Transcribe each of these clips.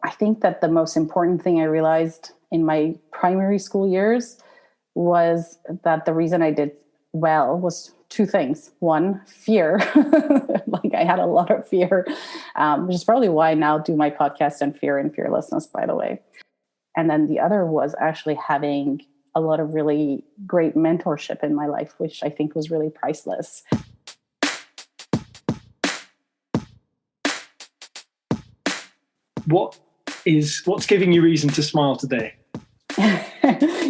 I think that the most important thing I realized in my primary school years was that the reason I did well was two things. One, fear. Like I had a lot of fear, which is probably why I now do my podcast on fear and fearlessness, by the way. And then the other was actually having a lot of really great mentorship in my life, which I think was really priceless. What's giving you reason to smile today?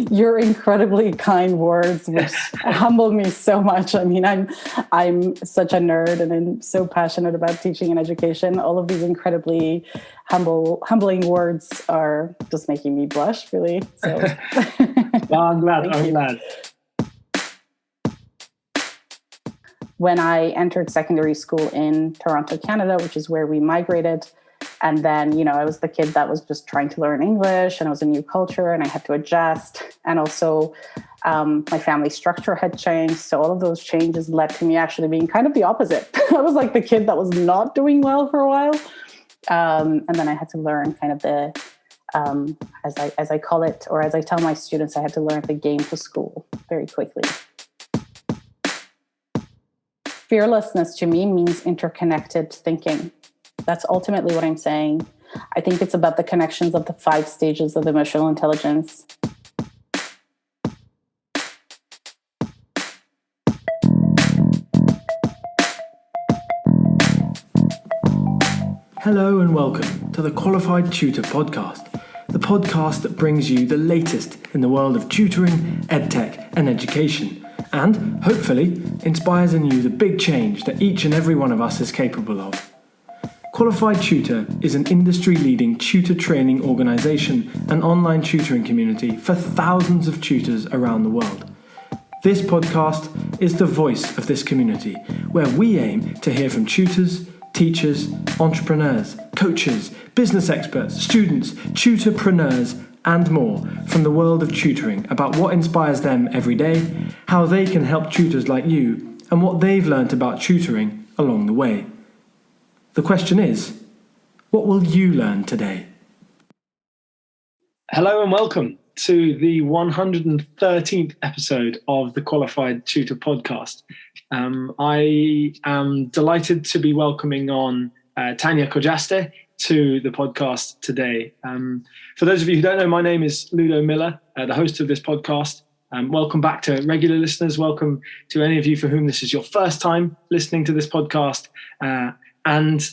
Your incredibly kind words, which humble me so much. I mean, I'm such a nerd and I'm so passionate about teaching and education. All of these incredibly humbling words are just making me blush, really. So Well, I'm glad. When I entered secondary school in Toronto, Canada, which is where we migrated, and then, I was the kid that was just trying to learn English, and it was a new culture and I had to adjust. And also my family structure had changed. So all of those changes led to me actually being kind of the opposite. I was like the kid that was not doing well for a while. And then I had to learn kind of the, as I call it, or as I tell my students, I had to learn the game to school very quickly. Fearlessness to me means interconnected thinking. That's ultimately what I'm saying. I think it's about the connections of the 5 stages of emotional intelligence. Hello and welcome to the Qualified Tutor podcast, the podcast that brings you the latest in the world of tutoring, edtech and education, and hopefully inspires in you the big change that each and every one of us is capable of. Qualified Tutor is an industry-leading tutor training organisation and online tutoring community for thousands of tutors around the world. This podcast is the voice of this community, where we aim to hear from tutors, teachers, entrepreneurs, coaches, business experts, students, tutorpreneurs, and more from the world of tutoring about what inspires them every day, how they can help tutors like you, and what they've learnt about tutoring along the way. The question is, what will you learn today? Hello and welcome to the 113th episode of the Qualified Tutor podcast. I am delighted to be welcoming on Tania Khojasteh to the podcast today. For those of you who don't know, my name is Ludo Miller, the host of this podcast. Welcome back to regular listeners. Welcome to any of you for whom this is your first time listening to this podcast. And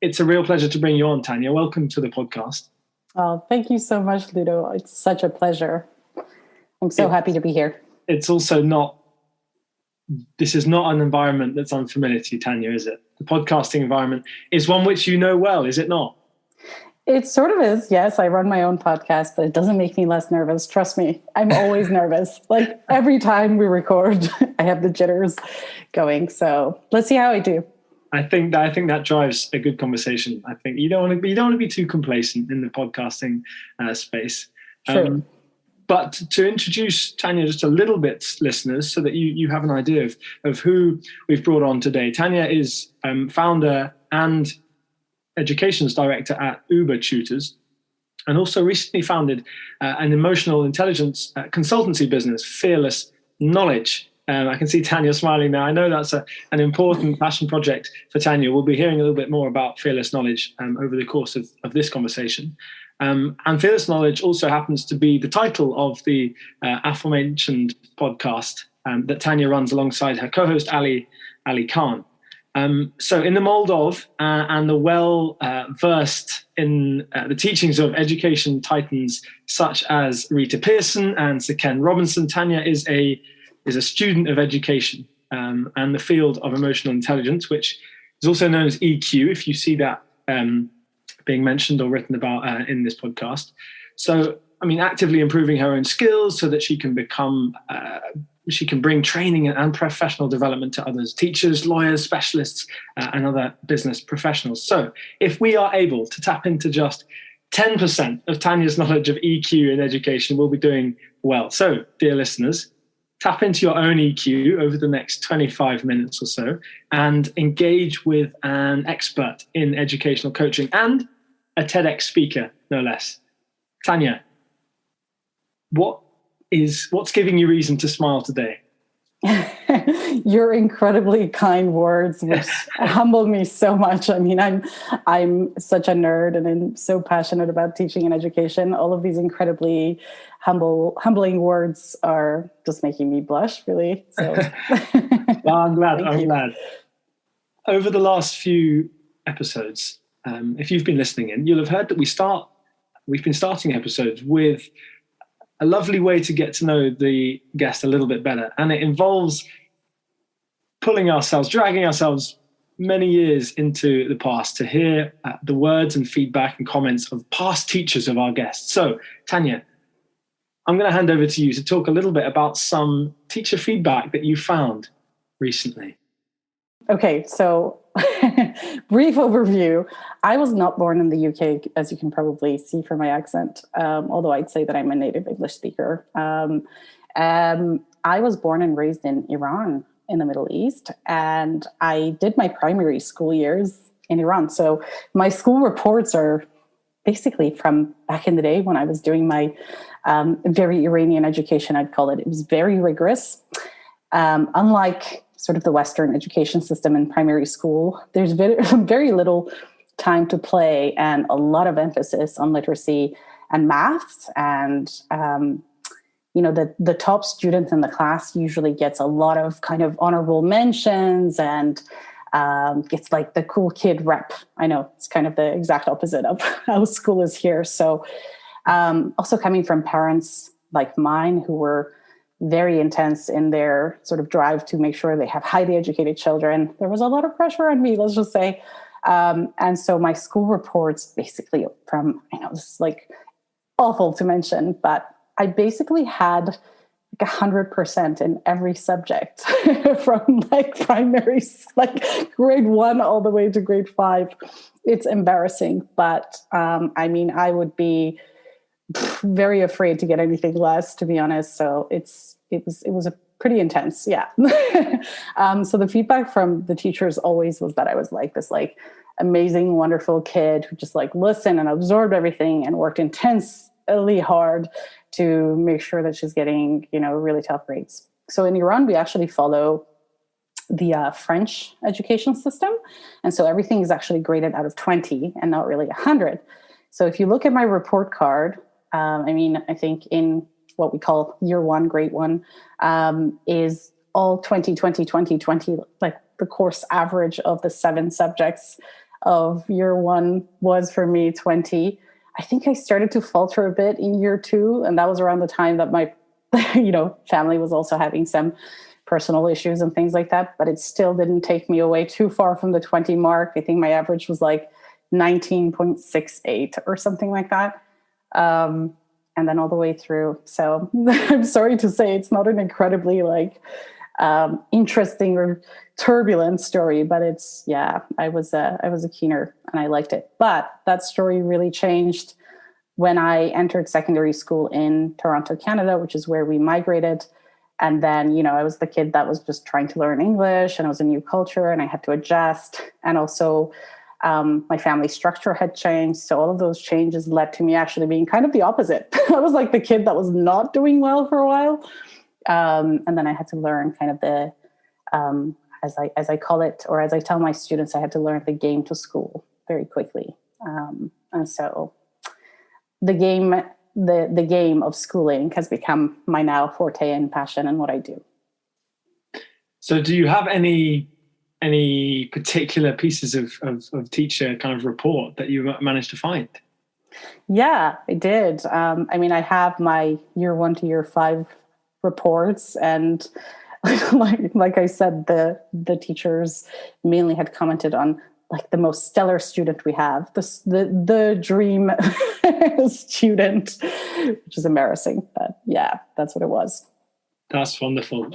it's a real pleasure to bring you on, Tania. Welcome to the podcast. Oh, thank you so much, Ludo. It's such a pleasure. I'm so happy to be here. It's also this is not an environment that's unfamiliar to you, Tania, is it? The podcasting environment is one which you know well, is it not? It sort of is, yes. I run my own podcast, but it doesn't make me less nervous. Trust me, I'm always nervous. Like every time we record, I have the jitters going. So let's see how I do. I think that drives a good conversation. I think you don't want to be too complacent in the podcasting space. True. But to introduce Tania just a little bit, listeners, so that you have an idea of who we've brought on today. Tania is founder and educations director at Über Tutors, and also recently founded an emotional intelligence consultancy business, Fearlessness. I can see Tania smiling now. I know that's an important passion project for Tania. We'll be hearing a little bit more about Fearless Knowledge over the course of this conversation. And Fearless Knowledge also happens to be the title of the aforementioned podcast that Tania runs alongside her co-host Ali Khan. So in the mold of and the well-versed in the teachings of education titans such as Rita Pearson and Sir Ken Robinson, Tania is a student of education and the field of emotional intelligence, which is also known as EQ, if you see that being mentioned or written about in this podcast. So, actively improving her own skills so that she can bring training and professional development to others, teachers, lawyers, specialists, and other business professionals. So if we are able to tap into just 10% of Tania's knowledge of EQ in education, we'll be doing well. So, dear listeners, tap into your own EQ over the next 25 minutes or so and engage with an expert in educational coaching and a TEDx speaker, no less. Tania, what's giving you reason to smile today? Your incredibly kind words, which humble me so much. I mean, I'm such a nerd, and I'm so passionate about teaching and education. All of these incredibly humbling words are just making me blush, really. So, well, I'm glad. Over the last few episodes, if you've been listening in, you'll have heard that we've been starting episodes with a lovely way to get to know the guest a little bit better. And it involves dragging ourselves many years into the past to hear the words and feedback and comments of past teachers of our guests. So, Tania, I'm going to hand over to you to talk a little bit about some teacher feedback that you found recently. Okay, so brief overview. I was not born in the UK, as you can probably see from my accent, although I'd say that I'm a native English speaker. I was born and raised in Iran in the Middle East, and I did my primary school years in Iran. So my school reports are basically from back in the day when I was doing my very Iranian education, I'd call it. It was very rigorous. Unlike sort of the Western education system in primary school, there's very little time to play and a lot of emphasis on literacy and math. And, the top student in the class usually gets a lot of kind of honorable mentions and gets like the cool kid rep. I know it's kind of the exact opposite of how school is here. So also coming from parents like mine who were very intense in their sort of drive to make sure they have highly educated children, there was a lot of pressure on me, let's just say. And so my school reports basically from, this is like awful to mention, but I basically had like 100% in every subject from like primary, like grade 1 all the way to grade 5. It's embarrassing, but I would be very afraid to get anything less, to be honest. So it was a pretty intense, yeah. So the feedback from the teachers always was that I was like this like amazing, wonderful kid who just like listened and absorbed everything and worked intensely hard to make sure that she's getting, really tough grades. So in Iran, we actually follow the French education system. And so everything is actually graded out of 20 and not really 100. So if you look at my report card, I think in what we call year 1, grade 1, is all 20, 20, 20, 20, like the course average of the 7 subjects of year 1 was for me 20. I think I started to falter a bit in year 2, and that was around the time that my, family was also having some personal issues and things like that, but it still didn't take me away too far from the 20 mark. I think my average was like 19.68 or something like that. And then all the way through. So I'm sorry to say it's not an incredibly interesting or turbulent story, but I was a keener and I liked it. But that story really changed when I entered secondary school in Toronto, Canada, which is where we migrated. And then, I was the kid that was just trying to learn English, and it was a new culture and I had to adjust. And also my family structure had changed. So all of those changes led to me actually being kind of the opposite. I was like the kid that was not doing well for a while. And then I had to learn kind of the, as I call it, or as I tell my students, I had to learn the game to school very quickly. And so the game of schooling has become my now forte and passion and what I do. So do you have any particular pieces of teacher kind of report that you managed to find? Yeah, I did. I have my year 1 to year 5 reports, and like I said, the teachers mainly had commented on like the most stellar student we have, the dream student, which is embarrassing, but yeah, that's what it was. That's wonderful.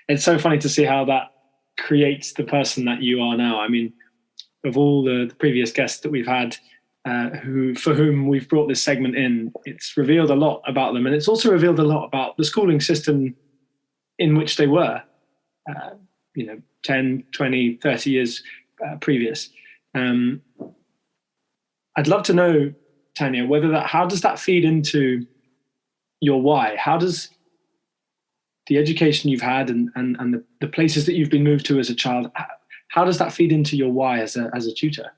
It's so funny to see how that creates the person that you are now. I mean, of all the previous guests that we've had, for whom we've brought this segment in, it's revealed a lot about them, and it's also revealed a lot about the schooling system in which they were, 10, 20, 30 years previous. I'd love to know, Tania, how does that feed into your why? How does the education you've had and the places that you've been moved to as a child, how does that feed into your why as a tutor?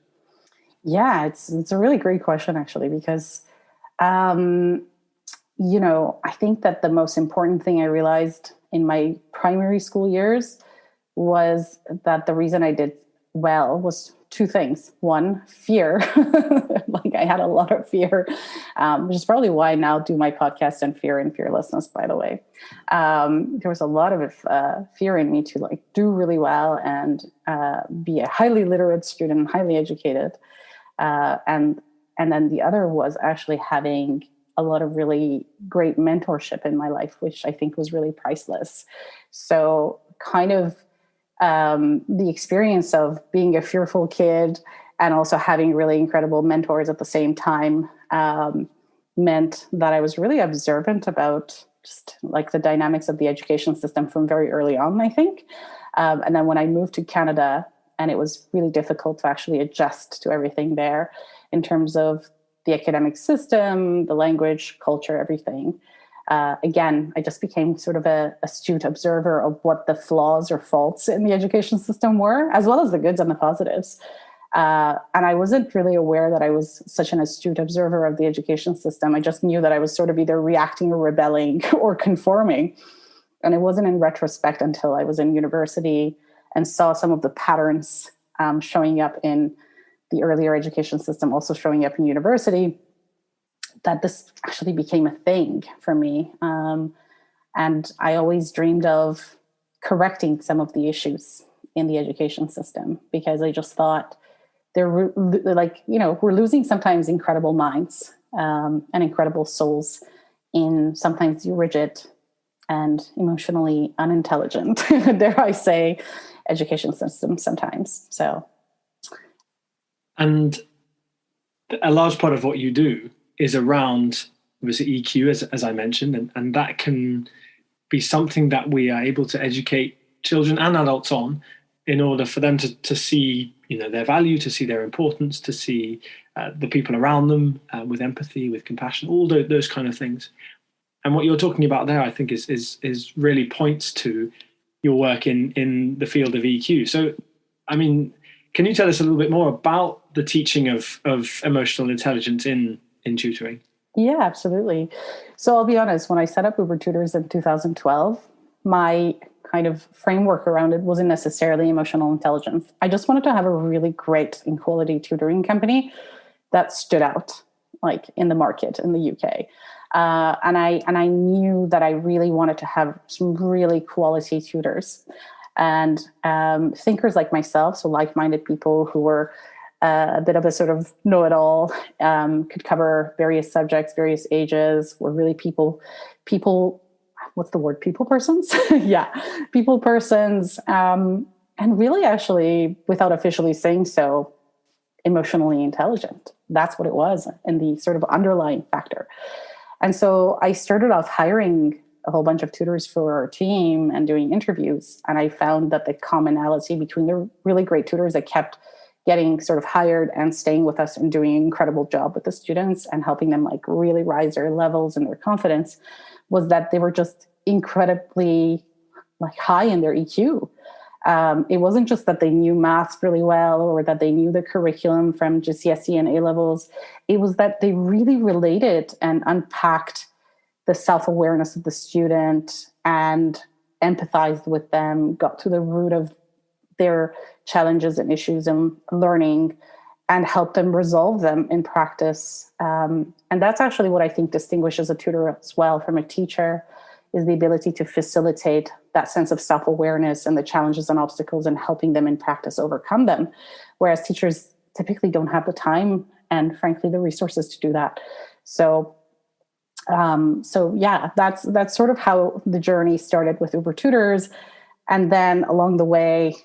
Yeah, it's a really great question, actually, because, I think that the most important thing I realized in my primary school years was that the reason I did well was two things. One, fear. Like I had a lot of fear, which is probably why I now do my podcast on fear and fearlessness, by the way. There was a lot of fear in me to like do really well and be a highly literate student, highly educated. And then the other was actually having a lot of really great mentorship in my life, which I think was really priceless. So kind of the experience of being a fearful kid and also having really incredible mentors at the same time meant that I was really observant about just like the dynamics of the education system from very early on, I think. And then when I moved to Canada, and it was really difficult to actually adjust to everything there in terms of the academic system, the language, culture, everything. Again, I just became sort of an astute observer of what the flaws or faults in the education system were, as well as the goods and the positives. And I wasn't really aware that I was such an astute observer of the education system. I just knew that I was sort of either reacting or rebelling or conforming. And it wasn't in retrospect until I was in university and saw some of the patterns showing up in the earlier education system, also showing up in university, that this actually became a thing for me. And I always dreamed of correcting some of the issues in the education system because I just thought we're losing sometimes incredible minds and incredible souls in sometimes rigid and emotionally unintelligent, dare I say, education system sometimes. So. And a large part of what you do is around, obviously, EQ, as I mentioned, and that can be something that we are able to educate children and adults on in order for them to see, their value, to see their importance, to see the people around them with empathy, with compassion, all those kind of things. And what you're talking about there, I think, is really points to your work in the field of EQ. So, I mean, can you tell us a little bit more about the teaching of emotional intelligence in tutoring? Yeah, absolutely. So I'll be honest, when I set up Über Tutors in 2012, my kind of framework around it wasn't necessarily emotional intelligence. I just wanted to have a really great and quality tutoring company that stood out like in the market in the UK. And I knew that I really wanted to have some really quality tutors and thinkers like myself, so like-minded people who were a bit of a sort of know-it-all, could cover various subjects, various ages, were really people, what's the word? People persons? Yeah, people persons. And really actually, without officially saying so, emotionally intelligent. That's what it was, and the sort of underlying factor. And so I started off hiring a whole bunch of tutors for our team and doing interviews. And I found that the commonality between the really great tutors that kept getting sort of hired and staying with us and doing an incredible job with the students and helping them like really rise their levels and their confidence was that they were just incredibly like high in their EQ. It wasn't just that they knew maths really well or that they knew the curriculum from GCSE and A-levels. It was that they really related and unpacked the self-awareness of the student and empathized with them, got to the root of their challenges and issues in learning and helped them resolve them in practice. And that's actually what I think distinguishes a tutor as well from a teacher, is the ability to facilitate that sense of self-awareness and the challenges and obstacles and helping them in practice overcome them. Whereas teachers typically don't have the time and frankly, the resources to do that. So yeah, that's sort of how the journey started with Über Tutors. And then along the way,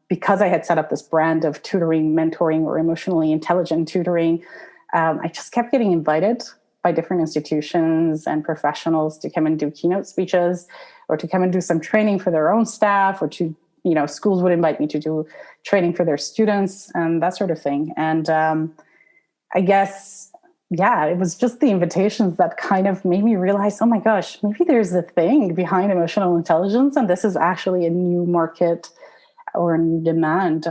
because I had set up this brand of tutoring, mentoring, or emotionally intelligent tutoring, I just kept getting invited by different institutions and professionals to come and do keynote speeches or to come and do some training for their own staff, or to, schools would invite me to do training for their students and that sort of thing. And I guess, yeah, it was just the invitations that kind of made me realize, oh my gosh, maybe there's a thing behind emotional intelligence, and this is actually a new market or a new demand.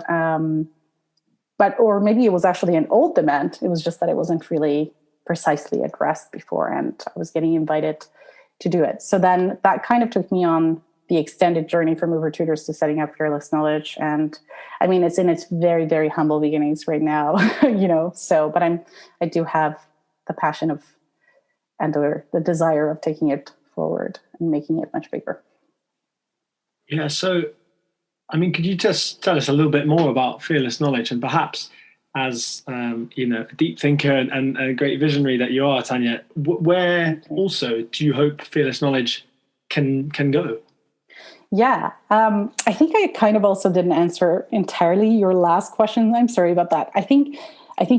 Or maybe it was actually an old demand. It was just that it wasn't really precisely addressed before, and I was getting invited to do it. So then that kind of took me on the extended journey from Über Tutors to setting up Fearless Knowledge. And I mean, it's in its very, very humble beginnings right now, but I do have the passion of, and the desire of taking it forward and making it much bigger. Yeah. So, I mean, could you just tell us a little bit more about Fearless Knowledge, and perhaps as, a deep thinker and a great visionary that you are, Tania, where also do you hope Fearless Knowledge can go? Yeah, I think I kind of also didn't answer entirely your last question. I'm sorry about that. I think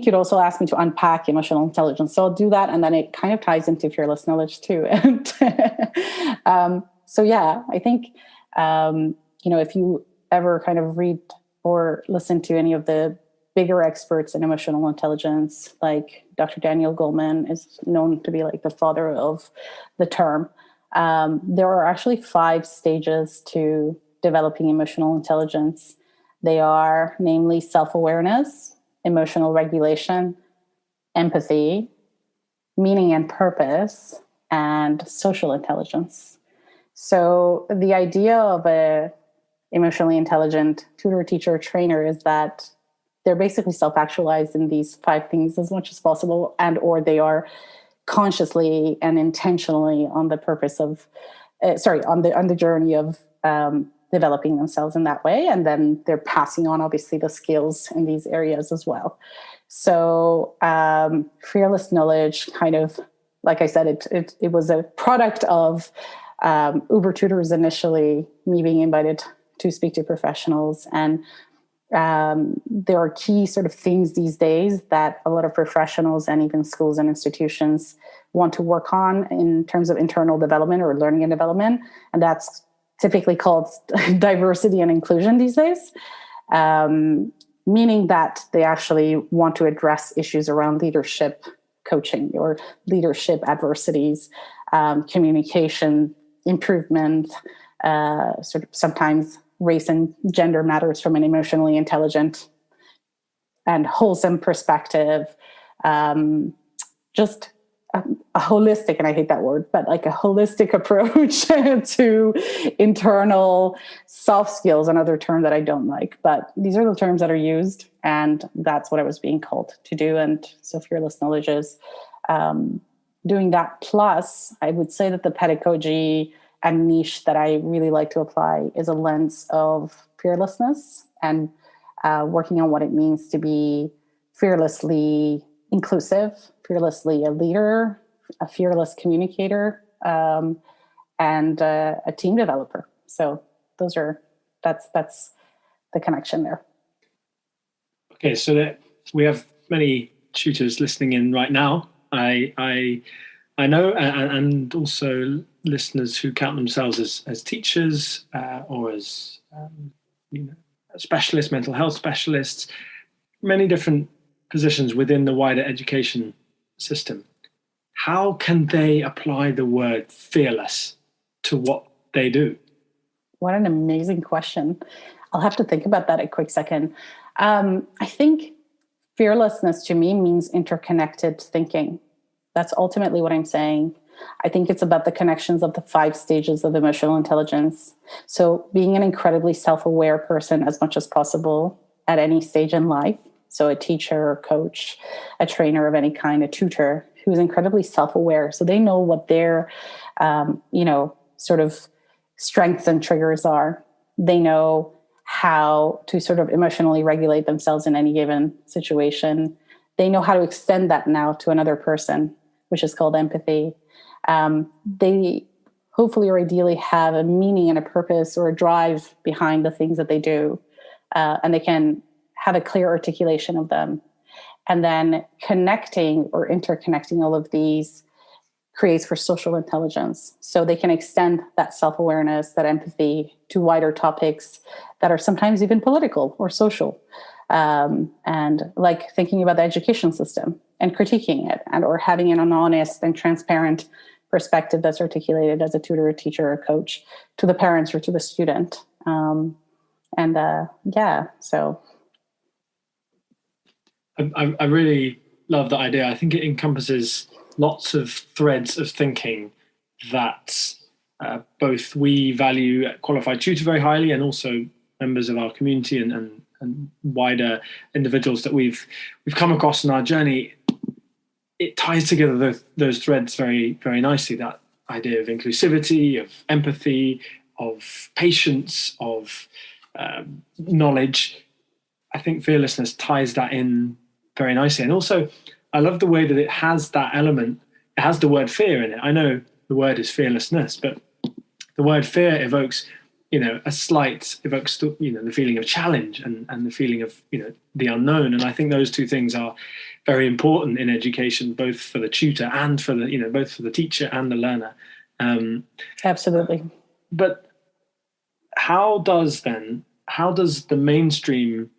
you'd also ask me to unpack emotional intelligence. So I'll do that. And then it kind of ties into Fearless Knowledge too. And so, yeah, I think, if you ever kind of read or listen to any of the bigger experts in emotional intelligence, like Dr. Daniel Goleman is known to be like the father of the term. There are actually 5 stages to developing emotional intelligence. They are namely self-awareness, emotional regulation, empathy, meaning and purpose, and social intelligence. So the idea of a emotionally intelligent tutor, teacher, trainer is that they're basically self-actualized in these 5 things as much as possible, and or they are consciously and intentionally on the purpose of, on the journey of developing themselves in that way. And then they're passing on, obviously, the skills in these areas as well. So Fearless Knowledge kind of, like I said, it was a product of Über Tutors initially, me being invited to speak to professionals. And there are key sort of things these days that a lot of professionals and even schools and institutions want to work on in terms of internal development or learning and development. And that's typically called diversity and inclusion these days, meaning that they actually want to address issues around leadership coaching or leadership adversities, communication improvement, sort of sometimes race and gender matters from an emotionally intelligent and wholesome perspective. Just a holistic, and I hate that word, but like a holistic approach to internal soft skills, another term that I don't like, but these are the terms that are used, and that's what I was being called to do. And so Fearless Knowledge is doing that. Plus, I would say that the pedagogy and niche that I really like to apply is a lens of fearlessness and working on what it means to be fearlessly inclusive, fearlessly a leader, a fearless communicator, and a team developer. So that's the connection there. Okay, so we have many tutors listening in right now. I know, and also listeners who count themselves as teachers or as specialists, mental health specialists, many different positions within the wider education system. How can they apply the word fearless to what they do? What an amazing question. I'll have to think about that a quick second. I think fearlessness to me means interconnected thinking. That's ultimately what I'm saying. I think it's about the connections of the 5 stages of emotional intelligence. So being an incredibly self-aware person as much as possible at any stage in life. So a teacher, a coach, a trainer of any kind, a tutor who's incredibly self-aware. So they know what their, sort of strengths and triggers are. They know how to sort of emotionally regulate themselves in any given situation. They know how to extend that now to another person, which is called empathy. They hopefully or ideally have a meaning and a purpose or a drive behind the things that they do. And they can have a clear articulation of them. And then connecting or interconnecting all of these creates for social intelligence. So they can extend that self-awareness, that empathy to wider topics that are sometimes even political or social. And like thinking about the education system. and critiquing it, and or having an honest and transparent perspective that's articulated as a tutor, a teacher, or a coach to the parents or to the student. So I really love that idea. I think it encompasses lots of threads of thinking that both we value at Qualified Tutor very highly, and also members of our community and wider individuals that we've come across in our journey. It ties together those threads very, very nicely. That idea of inclusivity, of empathy, of patience, of knowledge. I think fearlessness ties that in very nicely. And also, I love the way that it has that element. It has the word fear in it. I know the word is fearlessness, but the word fear evokes, evokes the feeling of challenge and the feeling of, the unknown. And I think those two things are very important in education, both for the tutor and for the, both for the teacher and the learner. Absolutely. But how does mainstream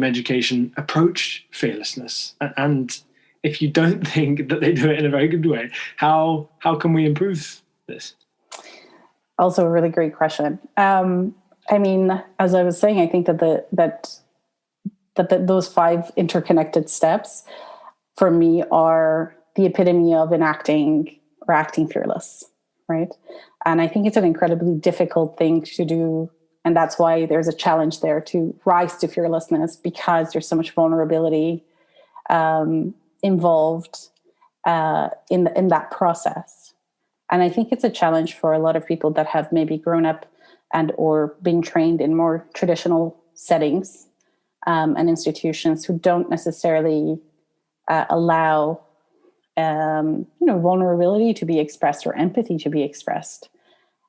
education approach fearlessness? And if you don't think that they do it in a very good way, how can we improve this? Also a really great question. As I was saying, I think that those 5 interconnected steps for me are the epitome of acting fearless, right? And I think it's an incredibly difficult thing to do. And that's why there's a challenge there to rise to fearlessness, because there's so much vulnerability involved in that process. And I think it's a challenge for a lot of people that have maybe grown up and or been trained in more traditional settings and institutions who don't necessarily allow vulnerability to be expressed or empathy to be expressed.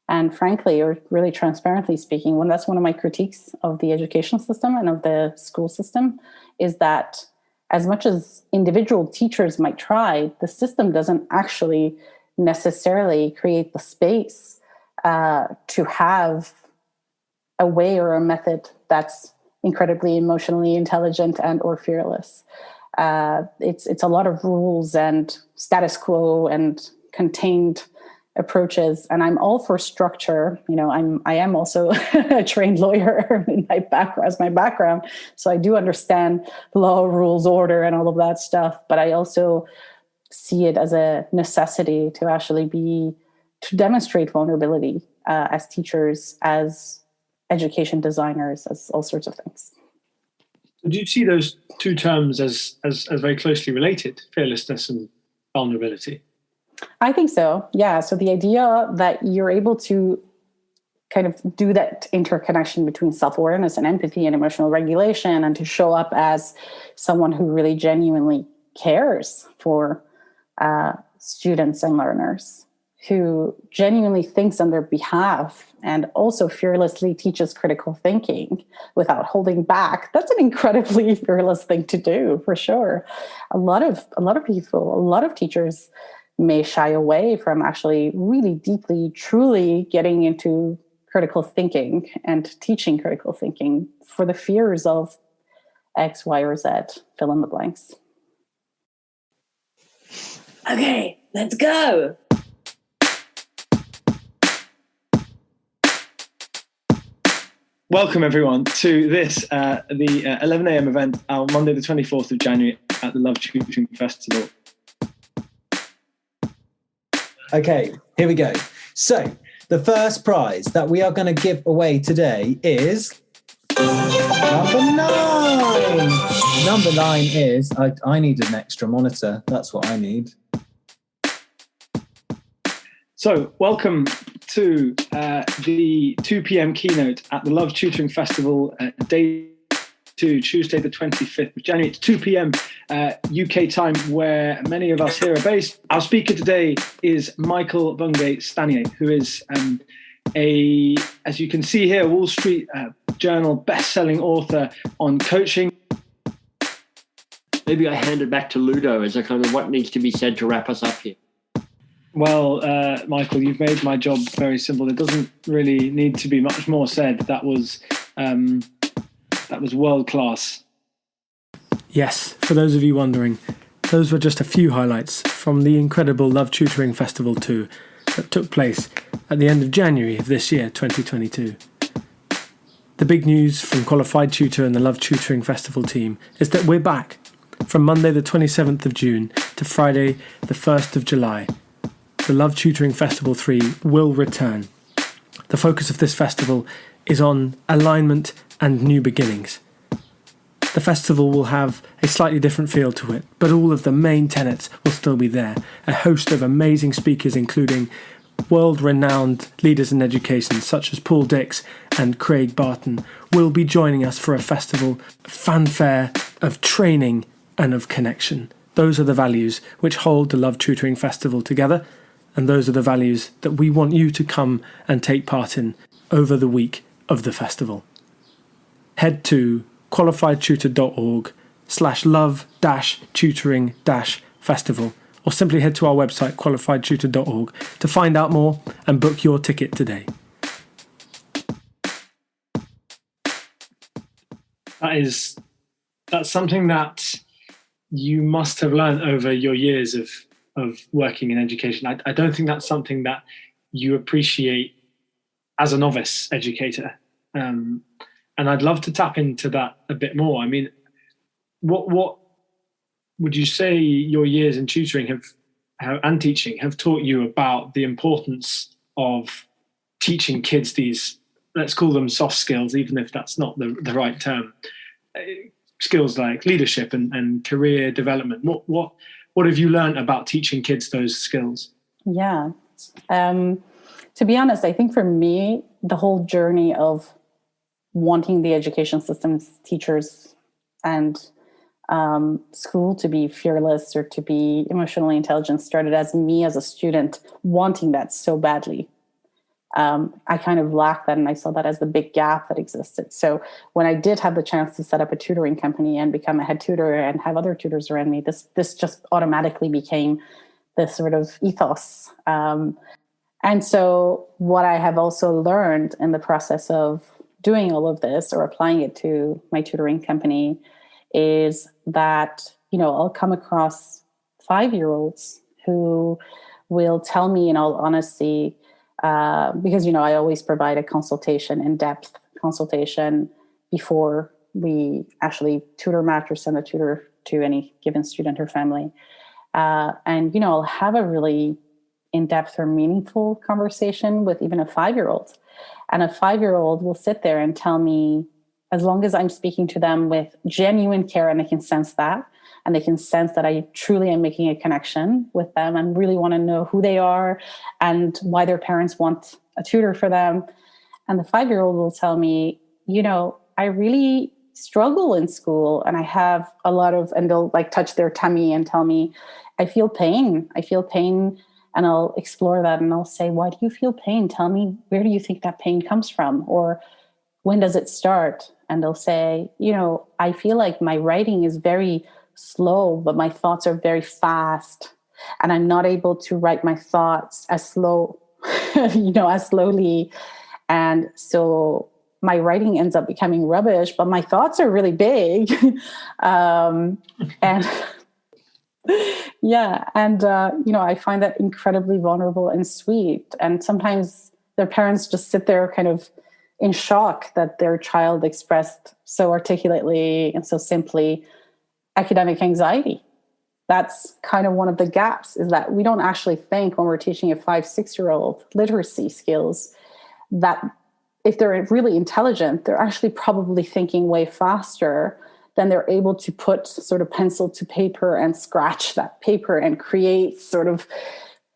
And frankly, or really transparently speaking, that's one of my critiques of the education system and of the school system, is that as much as individual teachers might try, the system doesn't actually necessarily create the space to have a way or a method that's incredibly emotionally intelligent and or fearless. It's a lot of rules and status quo and contained approaches, and I'm all for structure. I am also a trained lawyer in my background, so I do understand law, rules, order, and all of that stuff. But I also see it as a necessity to actually to demonstrate vulnerability as teachers, as education designers, as all sorts of things. Do you see those two terms as very closely related, fearlessness and vulnerability? I think so, yeah. So the idea that you're able to kind of do that interconnection between self-awareness and empathy and emotional regulation, and to show up as someone who really genuinely cares for students and learners, who genuinely thinks on their behalf and also fearlessly teaches critical thinking without holding back. That's an incredibly fearless thing to do, for sure. A lot of people, a lot of teachers may shy away from actually really deeply, truly getting into critical thinking and teaching critical thinking for the fears of X, Y, or Z, fill in the blanks. Okay, let's go. Welcome everyone to this, the 11 a.m. event on Monday the 24th of January at the Love Tutoring Festival. Okay, here we go. So the first prize that we are going to give away today is number 9. Number 9 is, I need an extra monitor. That's what I need. So welcome to the 2 p.m. keynote at the Love Tutoring Festival, day 2, Tuesday the 25th of January. It's 2 p.m. UK time, where many of us here are based. Our speaker today is Michael Bungay-Stanier, who is as you can see here, Wall Street Journal best-selling author on coaching. Maybe I hand it back to Ludo as a kind of what needs to be said to wrap us up here. Well, Michael, you've made my job very simple. There doesn't really need to be much more said. That was world class. Yes, for those of you wondering, Those were just a few highlights from the incredible Love Tutoring Festival 2 that took place at the end of January of this year, 2022. The big news from Qualified Tutor and the Love Tutoring Festival team is that we're back from Monday the 27th of June to Friday the 1st of July. The Love Tutoring Festival 3 will return. The focus of this festival is on alignment and new beginnings. The festival will have a slightly different feel to it, but all of the main tenets will still be there. A host of amazing speakers, including world-renowned leaders in education such as Paul Dix and Craig Barton, will be joining us for a festival fanfare of training and of connection. Those are the values which hold the Love Tutoring Festival together, and those are the values that we want you to come and take part in over the week of the festival. Head to qualifiedtutor.org/love-tutoring-festival or simply head to our website qualifiedtutor.org to find out more and book your ticket today. That's something that you must have learned over your years of working in education. I don't think that's something that you appreciate as a novice educator. And I'd love to tap into that a bit more. I mean, what would you say your years in tutoring and teaching have taught you about the importance of teaching kids these, let's call them soft skills, even if that's not the right term, skills like leadership and career development? What have you learned about teaching kids those skills? Yeah. To be honest, I think for me, the whole journey of wanting the education systems, teachers, and school to be fearless or to be emotionally intelligent started as me as a student wanting that so badly. I kind of lacked that, and I saw that as the big gap that existed. So when I did have the chance to set up a tutoring company and become a head tutor and have other tutors around me, this just automatically became this sort of ethos. And so what I have also learned in the process of doing all of this or applying it to my tutoring company is that, I'll come across 5-year-olds who will tell me in all honesty, because, I always provide a consultation, in-depth consultation before we actually tutor match or send a tutor to any given student or family. And, I'll have a really in-depth or meaningful conversation with even a 5-year-old. And a 5-year-old will sit there and tell me, as long as I'm speaking to them with genuine care and they can sense that, and they can sense that I truly am making a connection with them and really want to know who they are and why their parents want a tutor for them. And the 5-year-old will tell me, I really struggle in school and I have a lot of, and they'll touch their tummy and tell me, I feel pain. And I'll explore that and I'll say, why do you feel pain? Tell me, where do you think that pain comes from? Or when does it start? And they'll say, I feel like my writing is very slow, but my thoughts are very fast. And I'm not able to write my thoughts as as slowly. And so my writing ends up becoming rubbish, but my thoughts are really big. And yeah. And, I find that incredibly vulnerable and sweet. And sometimes their parents just sit there kind of in shock that their child expressed so articulately and so simply academic anxiety. That's kind of one of the gaps, is that we don't actually think when we're teaching a 5-6-year-old literacy skills that if they're really intelligent, they're actually probably thinking way faster than they're able to put sort of pencil to paper and scratch that paper and create sort of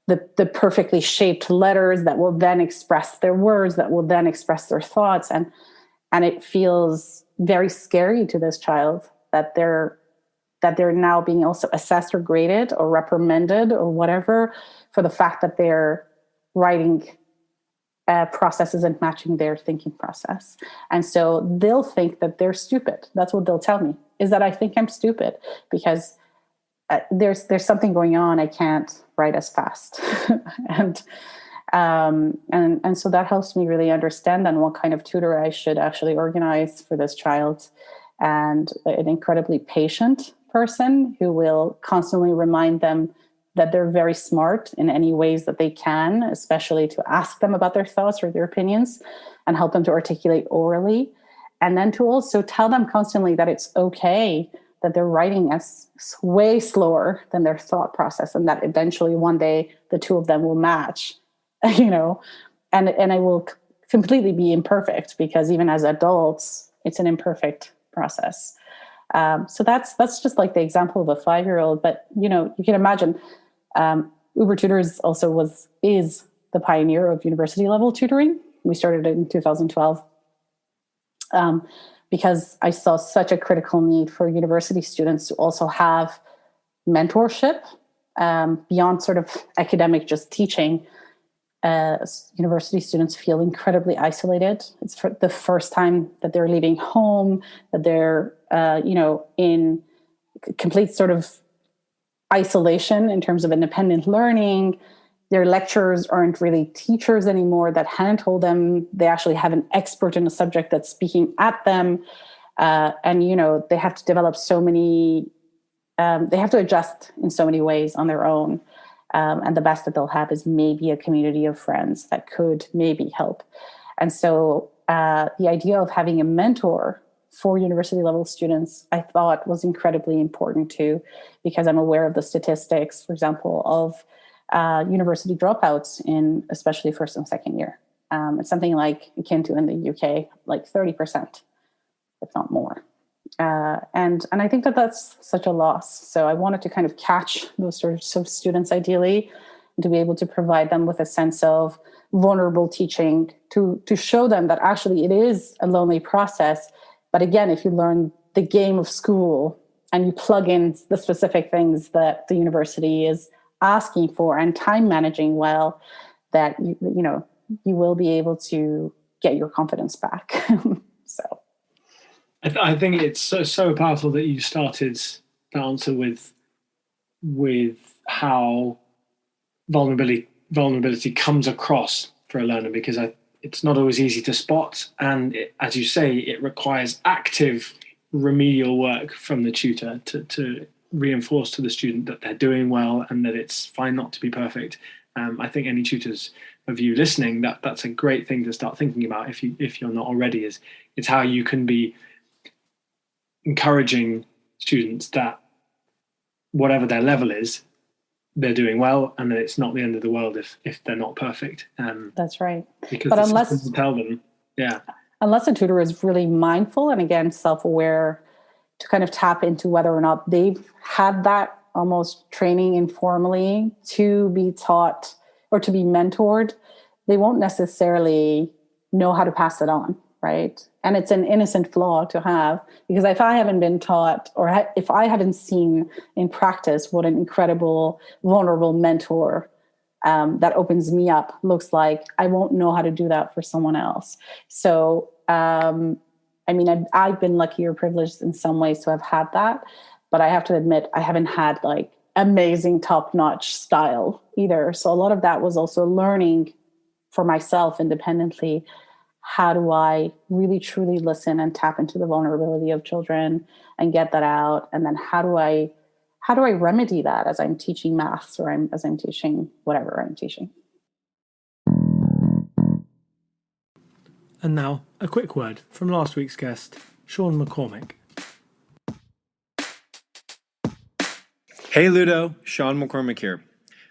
the perfectly shaped letters that will then express their words, that will then express their thoughts. And it feels very scary to this child that they're now being also assessed or graded or reprimanded or whatever for the fact that their writing process isn't matching their thinking process. And so they'll think that they're stupid. That's what they'll tell me, is that I think I'm stupid because there's something going on. I can't write as fast. and so that helps me really understand then what kind of tutor I should actually organize for this child, and an incredibly patient person who will constantly remind them that they're very smart in any ways that they can, especially to ask them about their thoughts or their opinions and help them to articulate orally. And then to also tell them constantly that it's okay that they're writing as way slower than their thought process, and that eventually one day the two of them will match, and it will completely be imperfect, because even as adults, it's an imperfect process. So that's just like the example of a 5-year-old. But, you can imagine Über Tutors also is the pioneer of university level tutoring. We started it in 2012. Because I saw such a critical need for university students to also have mentorship beyond sort of academic just teaching. University students feel incredibly isolated. It's for the first time that they're leaving home, that they're, in complete sort of isolation in terms of independent learning. Their lecturers aren't really teachers anymore that hand hold them. They actually have an expert in a subject that's speaking at them. And they have to develop they have to adjust in so many ways on their own. And the best that they'll have is maybe a community of friends that could maybe help. And so the idea of having a mentor for university level students, I thought was incredibly important too, because I'm aware of the statistics, for example, of university dropouts in especially first and second year. It's something like akin to in the UK, like 30%, if not more. And I think that that's such a loss. So I wanted to kind of catch those sorts of students ideally, and to be able to provide them with a sense of vulnerable teaching to show them that actually it is a lonely process. But again, if you learn the game of school and you plug in the specific things that the university is asking for and time managing well, that you will be able to get your confidence back. So I think it's so powerful that you started the answer with how vulnerability comes across for a learner, because it's not always easy to spot, and as you say, it requires active remedial work from the tutor to reinforce to the student that they're doing well and that it's fine not to be perfect. I think any tutors of you listening, that's a great thing to start thinking about if you're not already, is how you can be encouraging students that whatever their level is, they're doing well, and that it's not the end of the world if they're not perfect. That's right. Because but unless tell them, unless a tutor is really mindful and again self-aware, to kind of tap into whether or not they've had that almost training informally to be taught or to be mentored, they won't necessarily know how to pass it on, right? And it's an innocent flaw to have, because if I haven't been taught, or if I haven't seen in practice what an incredible, vulnerable mentor that opens me up looks like, I won't know how to do that for someone else. So, I've been lucky or privileged in some ways to have had that, but I have to admit, I haven't had like amazing top-notch style either. So a lot of that was also learning for myself independently. How do I really truly listen and tap into the vulnerability of children and get that out? And then how do I remedy that as I'm teaching maths or as I'm teaching whatever I'm teaching? And now, a quick word from last week's guest, Sean McCormick. Hey Ludo, Sean McCormick here.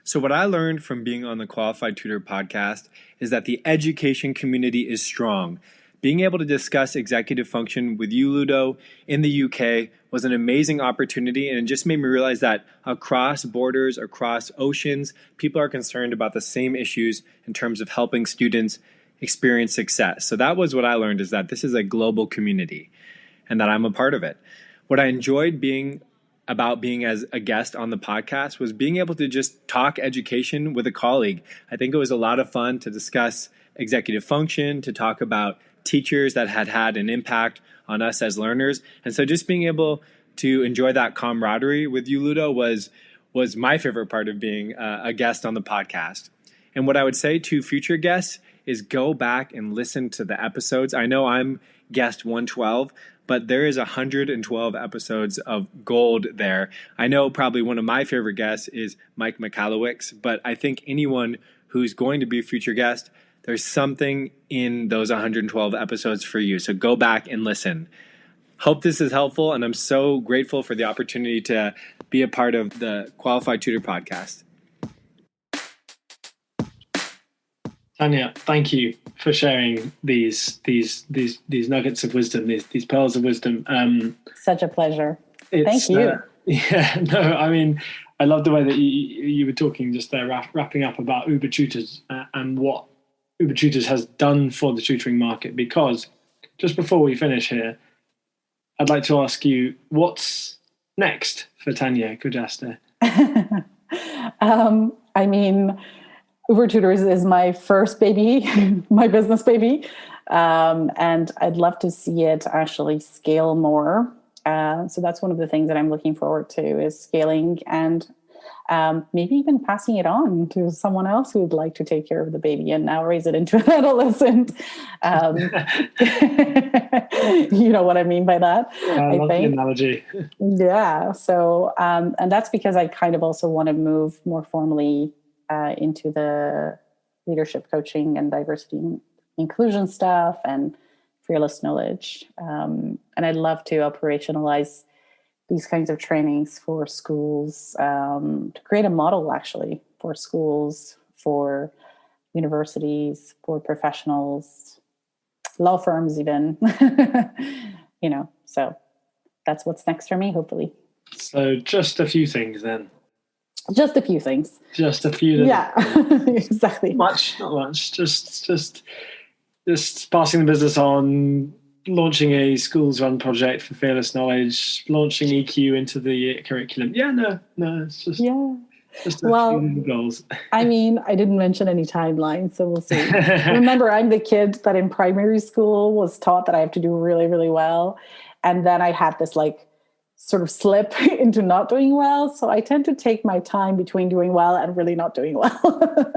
So what I learned from being on the Qualified Tutor podcast is that the education community is strong. Being able to discuss executive function with you, Ludo, in the UK was an amazing opportunity, and it just made me realize that across borders, across oceans, people are concerned about the same issues in terms of helping students experience success. So that was what I learned, is that this is a global community and that I'm a part of it. What I enjoyed being as a guest on the podcast was being able to just talk education with a colleague. I think it was a lot of fun to discuss executive function, to talk about teachers that had an impact on us as learners. And so just being able to enjoy that camaraderie with you, Ludo, was my favorite part of being a guest on the podcast. And what I would say to future guests is go back and listen to the episodes. I know I'm guest 112, but there is 112 episodes of gold there. I know probably one of my favorite guests is Mike Michalowicz, but I think anyone who's going to be a future guest, there's something in those 112 episodes for you. So go back and listen. Hope this is helpful, and I'm so grateful for the opportunity to be a part of the Qualified Tutor podcast. Tania, thank you for sharing these nuggets of wisdom, these pearls of wisdom. Such a pleasure. Thank you. I mean, I love the way that you were talking just there, wrapping up about Über Tutors and what Über Tutors has done for the tutoring market. Because just before we finish here, I'd like to ask you, what's next for Tania Khojasteh? I mean, Über Tutors is my first baby, my business baby. And I'd love to see it actually scale more. So that's one of the things that I'm looking forward to, is scaling and maybe even passing it on to someone else who would like to take care of the baby and now raise it into an adolescent. You know what I mean by that? I love the analogy. Yeah. So, and that's because I kind of also want to move more formally into the leadership coaching and diversity and inclusion stuff and fearless knowledge. And I'd love to operationalize these kinds of trainings for schools, to create a model actually for schools, for universities, for professionals, law firms even, so that's what's next for me, hopefully. So just a few things then. Just a few things. Just a few. Yeah, exactly. Not much. Just passing the business on, launching a schools run project for fearless knowledge, launching EQ into the curriculum. Yeah, no, it's just just a few goals. I mean, I didn't mention any timeline, so we'll see. Remember, I'm the kid that in primary school was taught that I have to do really, really well, and then I had this sort of slip into not doing well. So I tend to take my time between doing well and really not doing well.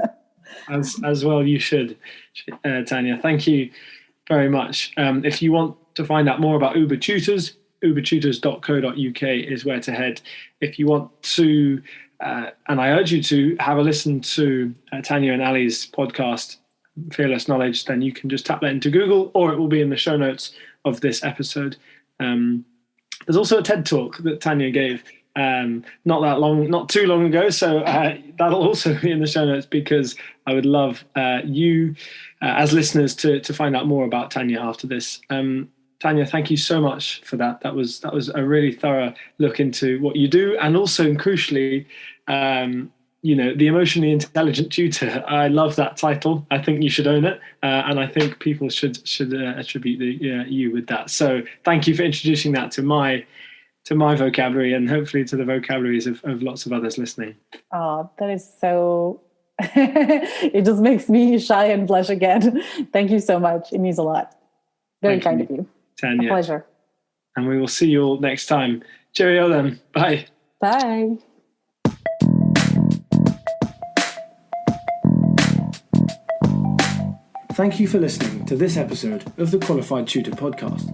As well you should, Tania. Thank you very much. If you want to find out more about Über Tutors, ubertutors.co.uk is where to head. If you want to, and I urge you to have a listen to Tania and Ali's podcast, Fearless Knowledge, then you can just tap that into Google, or it will be in the show notes of this episode. There's also a TED Talk that Tania gave not too long ago, so that'll also be in the show notes, because I would love you as listeners to find out more about Tania after this. Tania, thank you so much for that. That was a really thorough look into what you do, and also, and crucially, the emotionally intelligent tutor. I love that title. I think you should own it, and I think people should attribute you with that. So thank you for introducing that to my vocabulary, and hopefully to the vocabularies of lots of others listening. Oh, that is so... It just makes me shy and blush again. Thank you so much. It means a lot. Very kind of you. Tania. A pleasure. And we will see you all next time. Cheerio then. Bye. Bye. Thank you for listening to this episode of the Qualified Tutor podcast.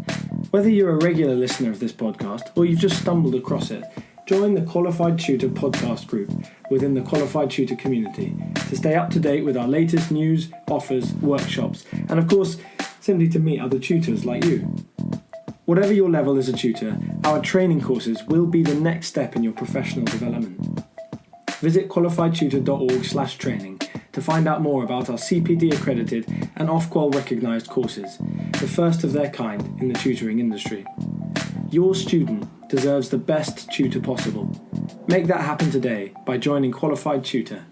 Whether you're a regular listener of this podcast or you've just stumbled across it, join the Qualified Tutor podcast group within the Qualified Tutor community to stay up to date with our latest news, offers, workshops, and of course, simply to meet other tutors like you. Whatever your level as a tutor, our training courses will be the next step in your professional development. Visit qualifiedtutor.org/training to find out more about our CPD accredited and Ofqual recognised courses, the first of their kind in the tutoring industry. Your student deserves the best tutor possible. Make that happen today by joining Qualified Tutor.